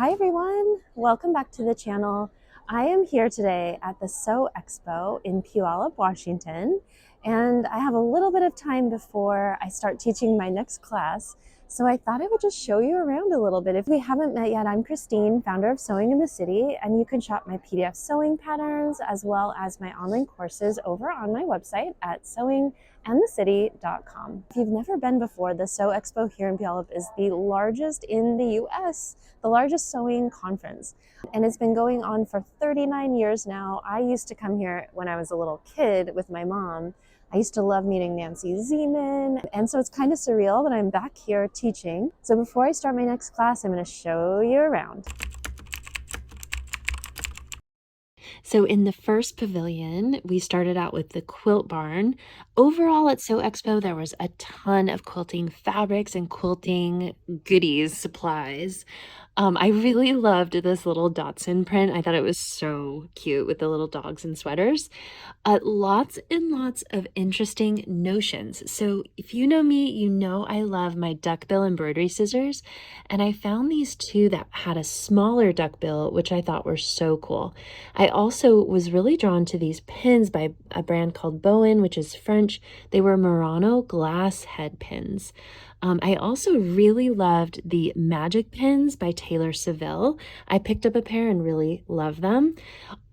Hi everyone, welcome back to the channel. I am here today at the SewExpo in Puyallup, Washington, and I have a little bit of time before I start teaching my next class, so I thought I would just show you around a little bit. If we haven't met yet, I'm Christine, founder of Sewing in the City, and you can shop my PDF sewing patterns as well as my online courses over on my website at sewingandthecity.com. If you've never been before, the SewExpo here in Puyallup is the largest in the US, the largest sewing conference, and it's been going on for 39 years now. I used to come here when I was a little kid with my mom. I used to love meeting Nancy Zeman, and so it's kind of surreal that I'm back here teaching. So before I start my next class, I'm going to show you around. So in the first pavilion, we started out with the quilt barn. Overall at SewExpo, there was a ton of quilting fabrics and quilting goodies, supplies. I really loved this little Dotson print. I thought it was so cute with the little dogs and sweaters. Lots and lots of interesting notions. So if you know me, you know I love my duckbill embroidery scissors. And I found these two that had a smaller duckbill, which I thought were so cool. I also was really drawn to these pins by a brand called Bowen, which is French. They were Murano glass head pins. I also really loved the magic pins by Taylor Seville. I picked up a pair and really love them.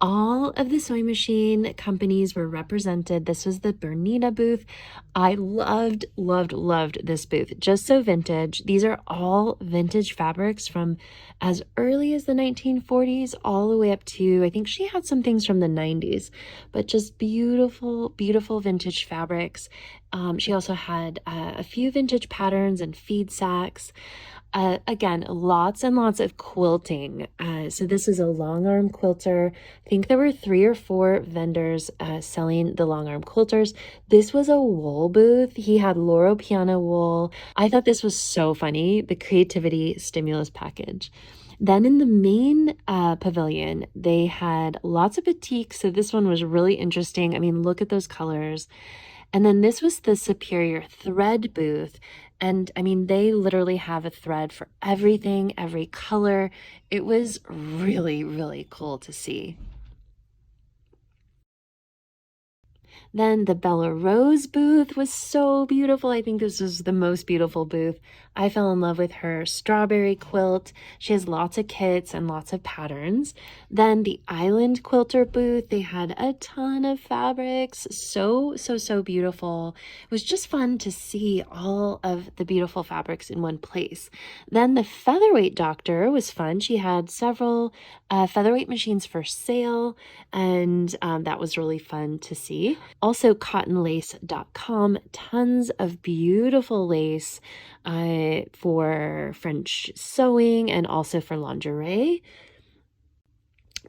All of the sewing machine companies were represented. This was the Bernina booth. I loved this booth. Just so vintage. These are all vintage fabrics from as early as the 1940s all the way up to, I think she had some things from the 90s, but just beautiful, beautiful vintage fabrics. She also had a few vintage patterns and feed sacks. Again, lots and lots of quilting. So this is a long arm quilter. I think there were 3 or 4 vendors selling the long arm quilters. This was a wool booth. He had Loro Piana wool. I thought this was so funny, the creativity stimulus package. Then in the main pavilion, they had lots of batiks. So this one was really interesting. I mean, look at those colors. And then this was the Superior Thread booth. And I mean, they literally have a thread for everything, every color. It was really, really cool to see. Then the Bella Rose booth was so beautiful. I think this was the most beautiful booth. I fell in love with her strawberry quilt. She has lots of kits and lots of patterns. Then the Island Quilter booth, they had a ton of fabrics. So beautiful. It was just fun to see all of the beautiful fabrics in one place. Then the Featherweight Doctor was fun. She had several featherweight machines for sale, and that was really fun to see. Also cottonlace.com, tons of beautiful lace for French sewing and also for lingerie.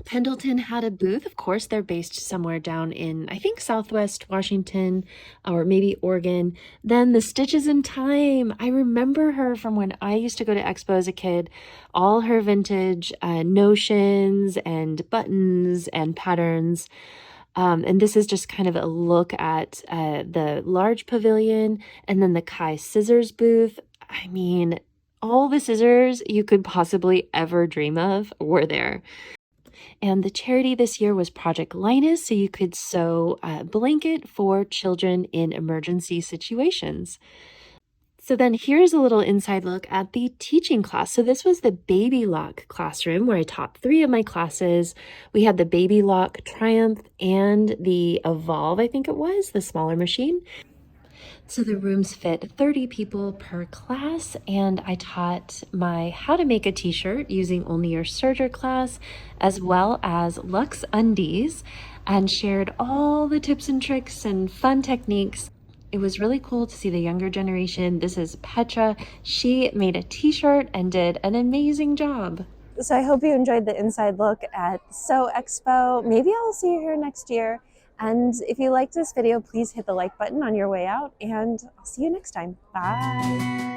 Pendleton had a booth. Of course, they're based somewhere down in, I think, Southwest Washington or maybe Oregon. Then the Stitches in Time. I remember her from when I used to go to Expo as a kid. All her vintage notions and buttons and patterns. And this is just kind of a look at the large pavilion and then the Kai Scissors booth. I mean, all the scissors you could possibly ever dream of were there. And the charity this year was Project Linus, so you could sew a blanket for children in emergency situations. So then here's a little inside look at the teaching class. So this was the Baby Lock classroom where I taught 3 of my classes. We had the Baby Lock Triumph and the Evolve, I think it was, the smaller machine. So the rooms fit 30 people per class, and I taught my how to make a t-shirt using Only Your Serger class, as well as Luxe Undies, and shared all the tips and tricks and fun techniques. It was really cool to see the younger generation. This is Petra. She made a t-shirt and did an amazing job. So I hope you enjoyed the inside look at SewExpo. Maybe I'll see you here next year. And if you liked this video, please hit the like button on your way out, and I'll see you next time. Bye.